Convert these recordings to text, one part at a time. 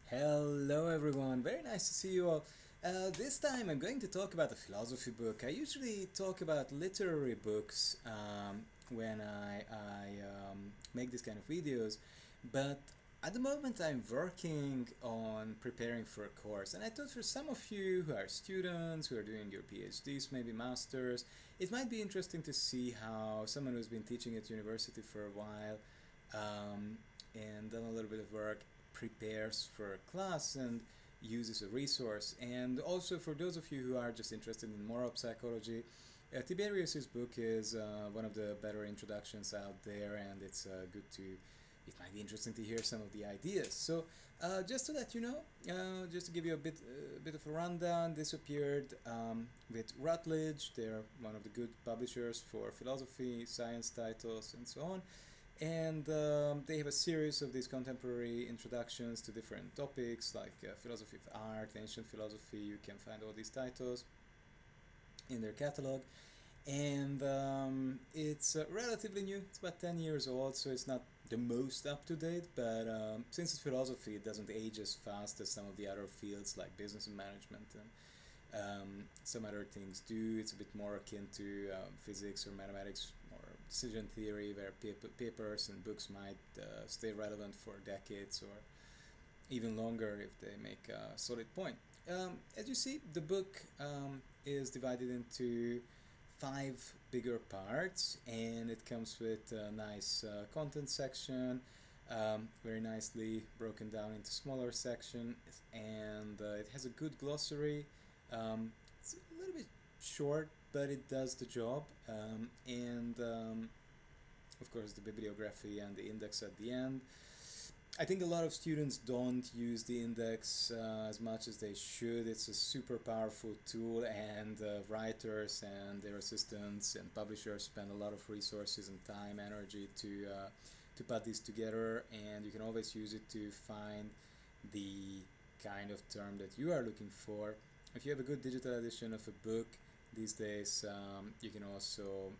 Hello everyone, very nice to see you all. This time I'm going to talk about a philosophy book. I usually talk about literary books when I make this kind of videos, but at the moment I'm working on preparing for a course, and I thought for some of you who are students, who are doing your PhDs, maybe masters, it might be interesting to see how someone who's been teaching at university for a while um, and done a little bit of work prepares for a class and uses a resource. And also for those of you who are just interested in moral psychology, Tiberius's book is one of the better introductions out there, and it's good to. It might be interesting to hear some of the ideas. So, just to let you know, just to give you a bit of a rundown, this appeared with Routledge. They're one of the good publishers for philosophy, science titles, and so on. And they have a series of these contemporary introductions to different topics like philosophy of art, ancient philosophy. You can find all these titles in their catalog. And it's relatively new. It's about 10 years old, so it's not the most up to date. But since it's philosophy, it doesn't age as fast as some of the other fields like business and management and some other things do. It's a bit more akin to physics or mathematics or decision theory, where papers and books might stay relevant for decades or even longer if they make a solid point. As you see, the book is divided into five bigger parts, and it comes with a nice content section, very nicely broken down into smaller sections, and it has a good glossary. It's a little bit short, but it does the job, and of course the bibliography and the index at the end. I think a lot of students don't use the index as much as they should. It's a super powerful tool, and writers and their assistants and publishers spend a lot of resources and time, energy to put this together. And you can always use it to find the kind of term that you are looking for. If you have a good digital edition of a book these days, you can also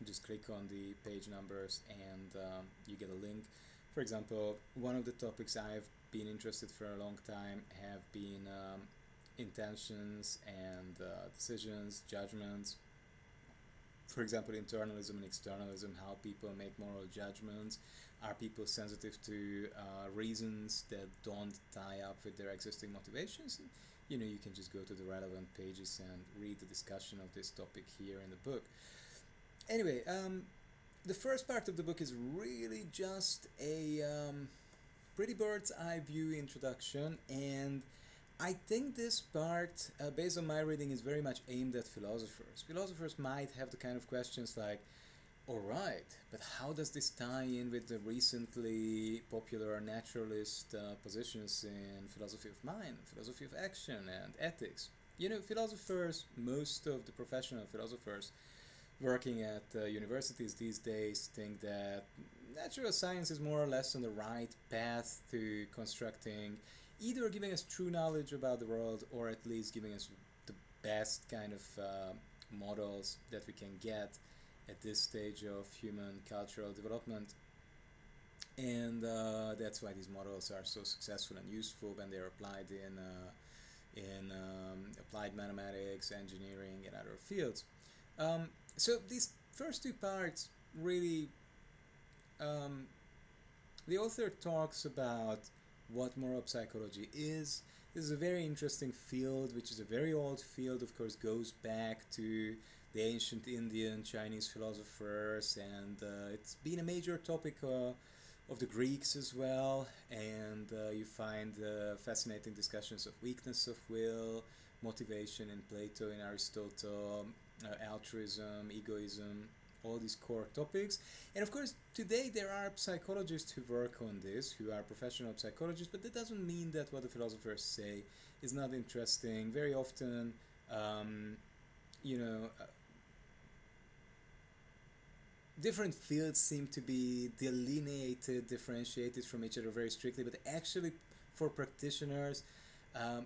just click on the page numbers and you get a link. For example, one of the topics I've been interested for a long time have been intentions and decisions, judgments. For example, internalism and externalism, how people make moral judgments. Are people sensitive to reasons that don't tie up with their existing motivations? And, you can just go to the relevant pages and read the discussion of this topic here in the book. Anyway, the first part of the book is really just a pretty bird's eye view introduction, and I think this part, based on my reading, is very much aimed at philosophers. Philosophers might have the kind of questions like, alright, but how does this tie in with the recently popular naturalist positions in philosophy of mind, philosophy of action, and ethics? Philosophers, most of the professional philosophers, working at universities these days think that natural science is more or less on the right path to constructing, either giving us true knowledge about the world or at least giving us the best kind of models that we can get at this stage of human cultural development. And that's why these models are so successful and useful when they're applied in applied mathematics, engineering, and other fields. So these first two parts really, um, the author talks about what moral psychology is. This is a very interesting field, which is a very old field, of course, goes back to the ancient Indian, Chinese philosophers, and it's been a major topic of the Greeks as well. And you find fascinating discussions of weakness of will, motivation in Plato, in Aristotle, altruism, egoism, all these core topics. And of course, today there are psychologists who work on this, who are professional psychologists, but that doesn't mean that what the philosophers say is not interesting. Very often, um, you know, uh, different fields seem to be delineated, differentiated from each other very strictly, but actually, for practitioners,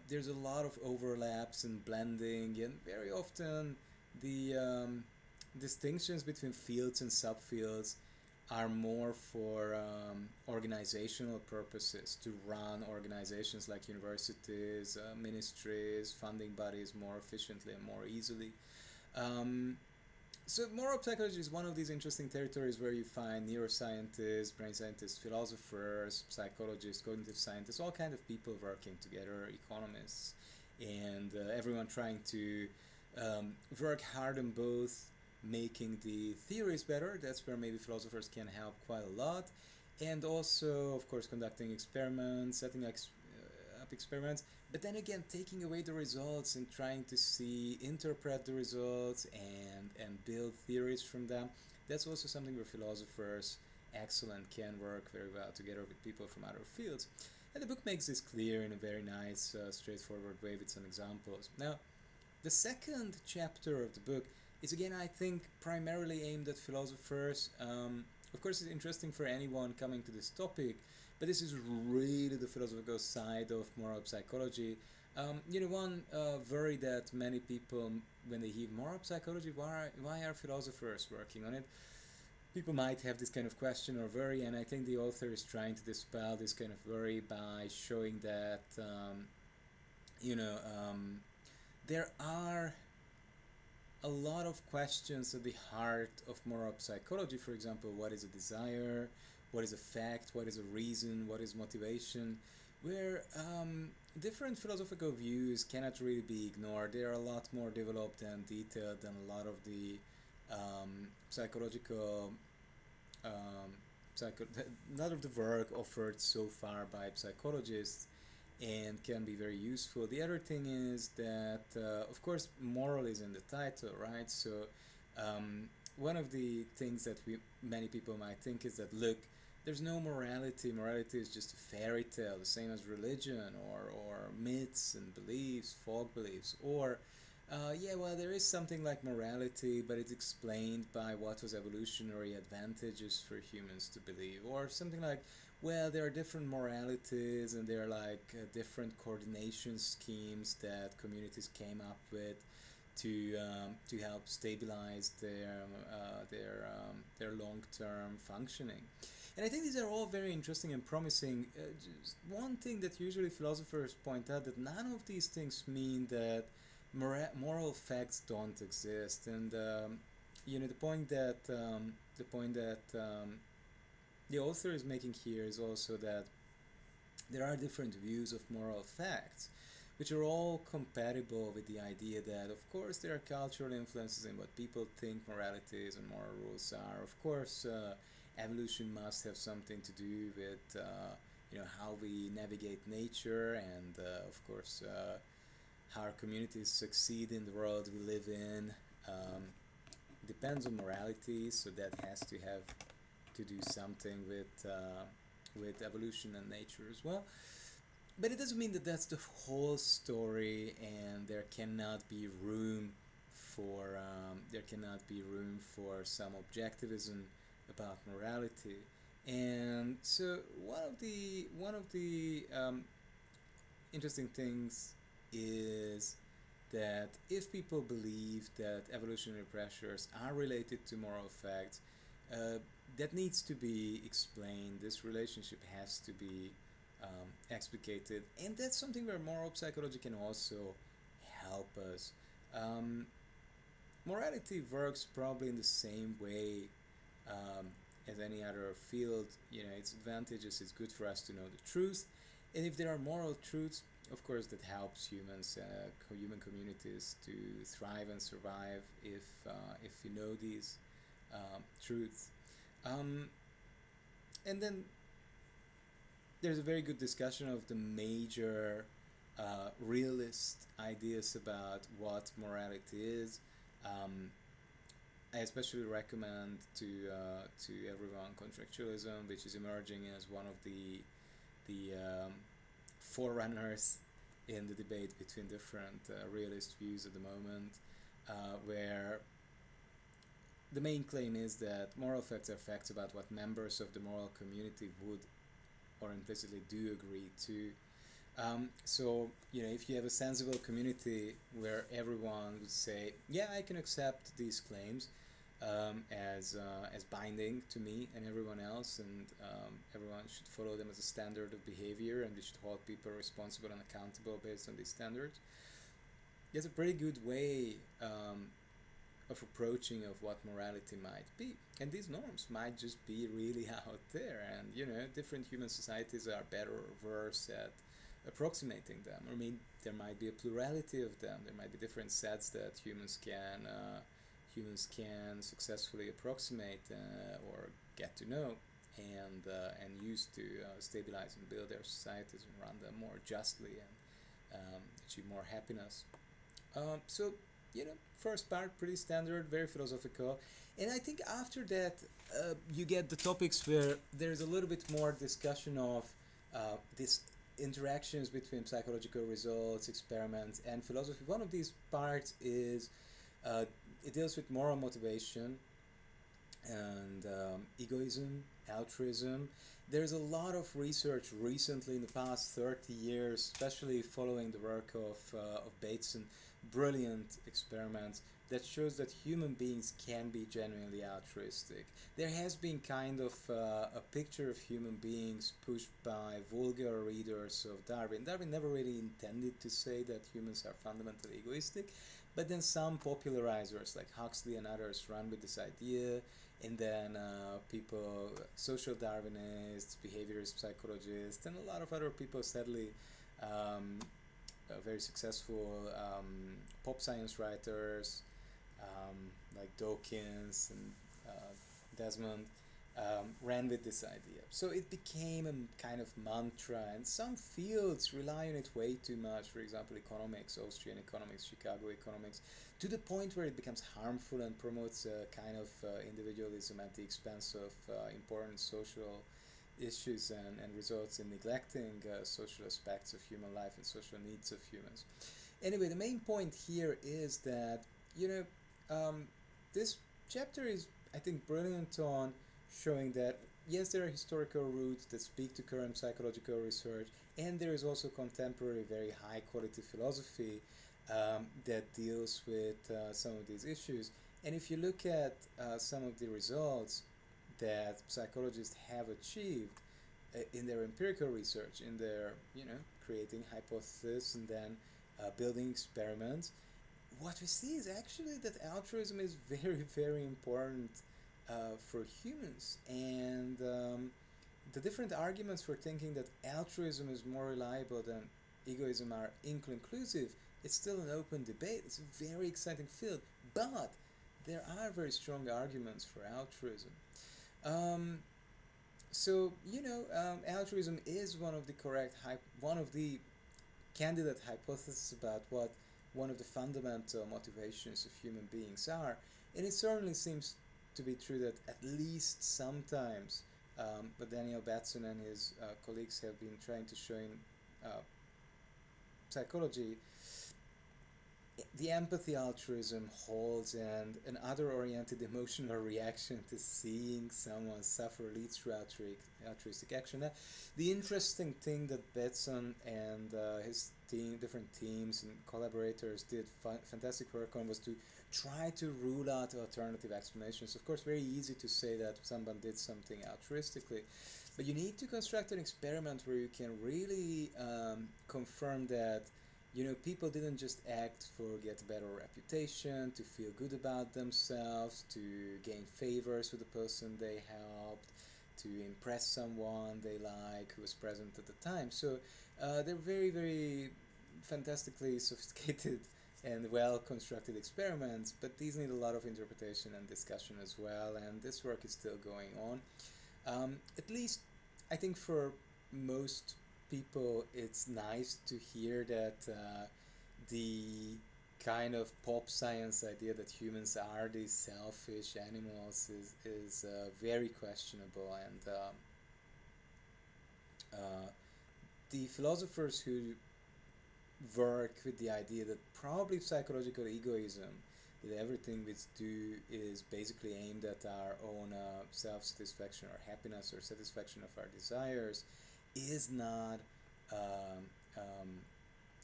there's a lot of overlaps and blending, and very often the distinctions between fields and subfields are more for organizational purposes, to run organizations like universities, ministries, funding bodies more efficiently and more easily. Um, so moral psychology is one of these interesting territories where you find neuroscientists, brain scientists, philosophers, psychologists, cognitive scientists, all kinds of people working together, economists, and everyone trying to work hard on both making the theories better. That's where maybe philosophers can help quite a lot, and also, of course, conducting experiments, setting up experiments, but then again taking away the results and trying to see interpret the results and build theories from them. That's also something where philosophers excellent can work very well together with people from other fields, and the book makes this clear in a very nice straightforward way with some examples. Now, the second chapter of the book is again, I think, primarily aimed at philosophers. Of course, it's interesting for anyone coming to this topic, but this is really the philosophical side of moral psychology. One worry that many people, when they hear moral psychology, why are philosophers working on it? People might have this kind of question or worry, and I think the author is trying to dispel this kind of worry by showing that, you know, there are a lot of questions at the heart of moral psychology. For example, what is a desire? What is a fact? What is a reason? What is motivation? Where different philosophical views cannot really be ignored. They are a lot more developed and detailed than a lot of the psychological um, a lot of the work offered so far by psychologists, and can be very useful. The other thing is that, of course, moral is in the title, right? So, one of the things that many people might think is that, look, there's no morality. Morality is just a fairy tale, the same as religion or myths and beliefs, folk beliefs. Or, yeah, well, there is something like morality, but it's explained by what was evolutionary advantages for humans to believe. Or something like, well, there are different moralities, and there are like different coordination schemes that communities came up with to help stabilize their long term functioning. And I think these are all very interesting and promising. Just one thing that usually philosophers point out, that none of these things mean that moral facts don't exist. And the point that the author is making here is also that there are different views of moral facts, which are all compatible with the idea that, of course, there are cultural influences in what people think morality is and moral rules are. Of course, evolution must have something to do with how we navigate nature, and of course, how our communities succeed in the world we live in. Depends on morality, so that has to have to do something with evolution and nature as well. But it doesn't mean that that's the whole story, and there cannot be room for some objectivism about morality. And so one of the interesting things is that if people believe that evolutionary pressures are related to moral facts, uh, that needs to be explained. This relationship has to be explicated, and that's something where moral psychology can also help us. Um, Morality works probably in the same way um, as any other field. Its advantages. It's good for us to know the truth, and if there are moral truths, of course, that helps humans, human communities to thrive and survive if you know these truths. Um, and then there's a very good discussion of the major realist ideas about what morality is. Um, I especially recommend to everyone contractualism, which is emerging as one of the forerunners in the debate between different realist views at the moment, where the main claim is that moral facts are facts about what members of the moral community would or implicitly do agree to. So, if you have a sensible community where everyone would say, yeah, I can accept these claims, as binding to me and everyone else, and everyone should follow them as a standard of behavior, and we should hold people responsible and accountable based on these standards. It's a pretty good way of approaching of what morality might be, and these norms might just be really out there, and different human societies are better or worse at approximating them. I mean, there might be a plurality of them. There might be different sets that humans can successfully approximate or get to know and use to stabilize and build their societies and run them more justly and achieve more happiness. So, first part pretty standard, very philosophical, and I think after that you get the topics where there's a little bit more discussion of these interactions between psychological results, experiments, and philosophy. One of these parts is it deals with moral motivation and egoism, altruism. There's a lot of research recently in the past 30 years, especially following the work of Bateson, brilliant experiments that shows that human beings can be genuinely altruistic. There has been kind of a picture of human beings pushed by vulgar readers of Darwin. Darwin never really intended to say that humans are fundamentally egoistic, but then some popularizers like Huxley and others run with this idea, and then people, social Darwinists, behaviorist psychologists, and a lot of other people, sadly, very successful pop science writers like Dawkins and Desmond, ran with this idea. So it became a kind of mantra, and some fields rely on it way too much. For example, economics, Austrian economics, Chicago economics, to the point where it becomes harmful and promotes a kind of individualism at the expense of important social issues, and results in neglecting social aspects of human life and social needs of humans. Anyway, the main point here is that, this chapter is, I think, brilliant on showing that yes, there are historical roots that speak to current psychological research, and there is also contemporary, very high quality philosophy that deals with some of these issues. And if you look at some of the results that psychologists have achieved in their empirical research, in their, creating hypotheses and then building experiments, what we see is actually that altruism is very, very important for humans. And the different arguments for thinking that altruism is more reliable than egoism are inconclusive. It's still an open debate. It's a very exciting field, but there are very strong arguments for altruism. Um, altruism is one of the candidate hypotheses about what one of the fundamental motivations of human beings are, and it certainly seems to be true that at least sometimes, but Daniel Batson and his colleagues have been trying to show in psychology, the empathy altruism holds, and an other oriented emotional reaction to seeing someone suffer leads to altruistic action. Now, the interesting thing that Betson and his different teams and collaborators did fantastic work on was to try to rule out alternative explanations. Of course, very easy to say that someone did something altruistically, but you need to construct an experiment where you can really confirm that people didn't just act for get a better reputation, to feel good about themselves, to gain favors with the person they helped, to impress someone they like who was present at the time. So they're very, very fantastically sophisticated and well constructed experiments, but these need a lot of interpretation and discussion as well, and this work is still going on. At least, I think for most people, it's nice to hear that the kind of pop science idea that humans are these selfish animals is very questionable, and the philosophers who work with the idea that probably psychological egoism, that everything we do is basically aimed at our own self-satisfaction or happiness or satisfaction of our desires, is not um, um,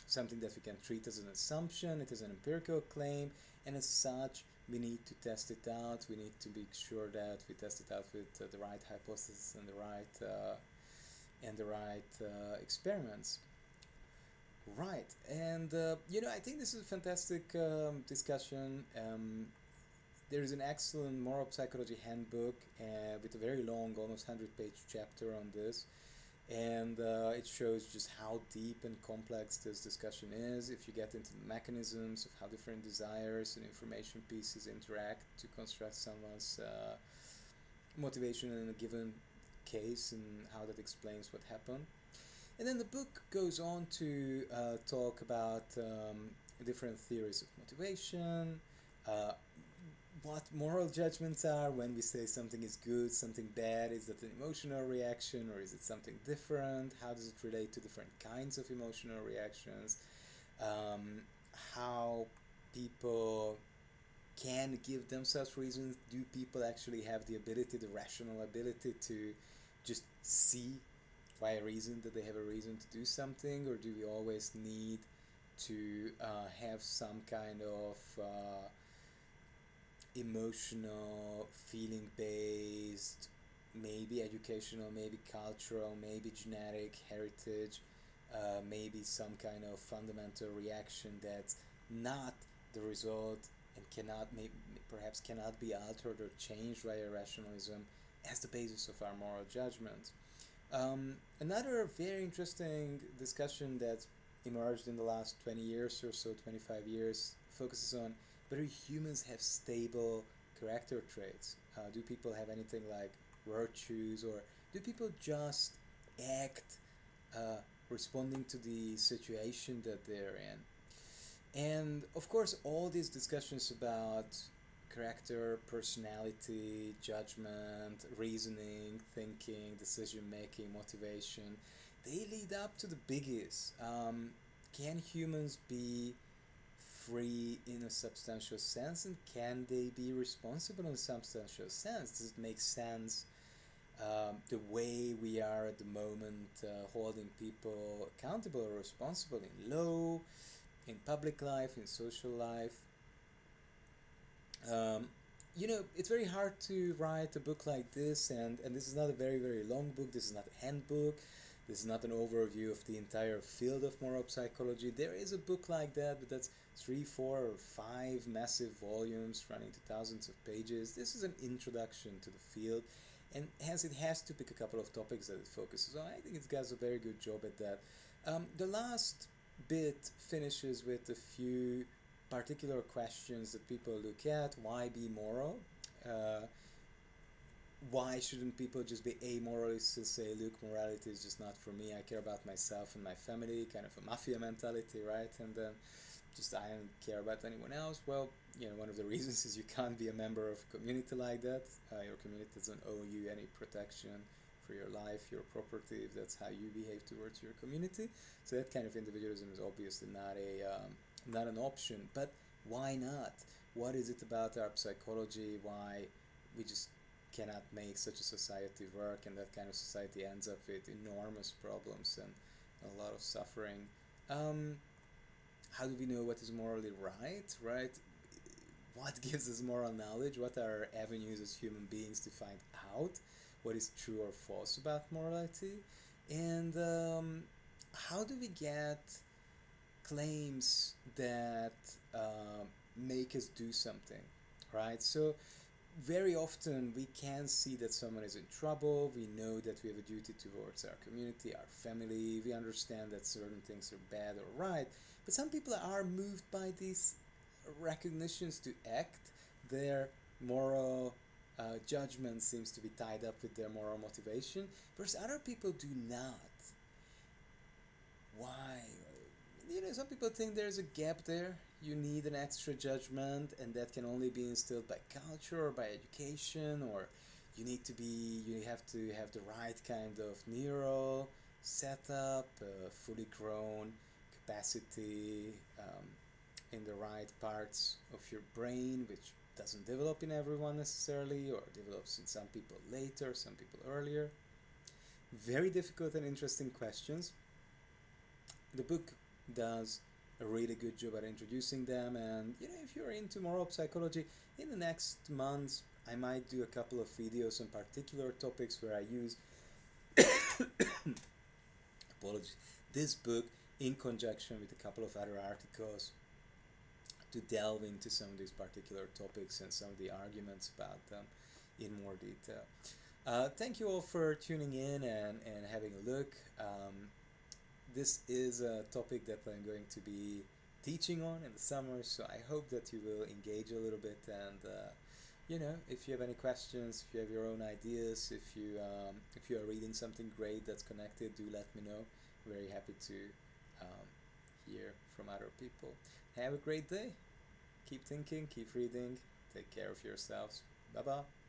something that we can treat as an assumption. It is an empirical claim, and as such, we need to test it out. We need to be sure that we test it out with the right hypothesis and the right experiments. Right, and I think this is a fantastic discussion. There is an excellent moral psychology handbook with a very long, almost 100-page chapter on this, and it shows just how deep and complex this discussion is if you get into the mechanisms of how different desires and information pieces interact to construct someone's motivation in a given case and how that explains what happened. And then the book goes on to talk about different theories of motivation, uh, what moral judgments are when we say something is good, something bad. Is that an emotional reaction or is it something different? How does it relate to different kinds of emotional reactions? Um, how people can give themselves reasons. Do people actually have the ability, the rational ability to just see by a reason that they have a reason to do something, or do we always need to have some kind of emotional, feeling based, maybe educational, maybe cultural, maybe genetic heritage, maybe some kind of fundamental reaction that's not the result and cannot, maybe, perhaps cannot be altered or changed by a rationalism as the basis of our moral judgment. Another very interesting discussion that's emerged in the last 20 years or so, 25 years, focuses on whether humans have stable character traits. Do people have anything like virtues, or do people just act uh, responding to the situation that they're in? And of course, all these discussions about character, personality, judgment, reasoning, thinking, decision making, motivation, they lead up to the biggies. Can humans be free in a substantial sense, and can they be responsible in a substantial sense? Does it make sense the way we are at the moment holding people accountable or responsible in law, in public life, in social life? Um, it's very hard to write a book like this, and this is not a very, very long book. This is not a handbook. This is not an overview of the entire field of moral psychology. There is a book like that, but that's 3, 4, or 5 massive volumes running to thousands of pages. This is an introduction to the field, and hence it has to pick a couple of topics that it focuses on. I think it does a very good job at that. The last bit finishes with a few particular questions that people look at. Why be moral? Uh, why shouldn't people just be amoralists to say, look, morality is just not for me. I care about myself and my family, kind of a mafia mentality, right? And then just I don't care about anyone else. Well, one of the reasons is you can't be a member of a community like that. Your community doesn't owe you any protection for your life, your property, if that's how you behave towards your community. So that kind of individualism is obviously not an option. But why not? What is it about our psychology? Why we just cannot make such a society work, and that kind of society ends up with enormous problems and a lot of suffering. Um, how do we know what is morally right? Right? What gives us moral knowledge? What are our avenues as human beings to find out what is true or false about morality? And how do we get claims that make us do something, right? So very often we can see that someone is in trouble. We know that we have a duty towards our community, our family. We understand that certain things are bad or right, but some people are moved by these recognitions to act. Their moral judgment seems to be tied up with their moral motivation, whereas other people do not. Why? Some people think there's a gap there. You need an extra judgment, and that can only be instilled by culture or by education, or you have to have the right kind of neural setup, fully grown capacity in the right parts of your brain, which doesn't develop in everyone necessarily, or develops in some people later, some people earlier. Very difficult and interesting questions. The book does a really good job at introducing them. And if you're into moral psychology, in the next months I might do a couple of videos on particular topics where I use apologies this book in conjunction with a couple of other articles to delve into some of these particular topics and some of the arguments about them in more detail. Thank you all for tuning in and having a look. This is a topic that I'm going to be teaching on in the summer, so I hope that you will engage a little bit. And if you have any questions, if you have your own ideas, if you are reading something great that's connected, do let me know. Very happy to um, hear from other people. Have a great day. Keep thinking, keep reading. Take care of yourselves. Bye bye.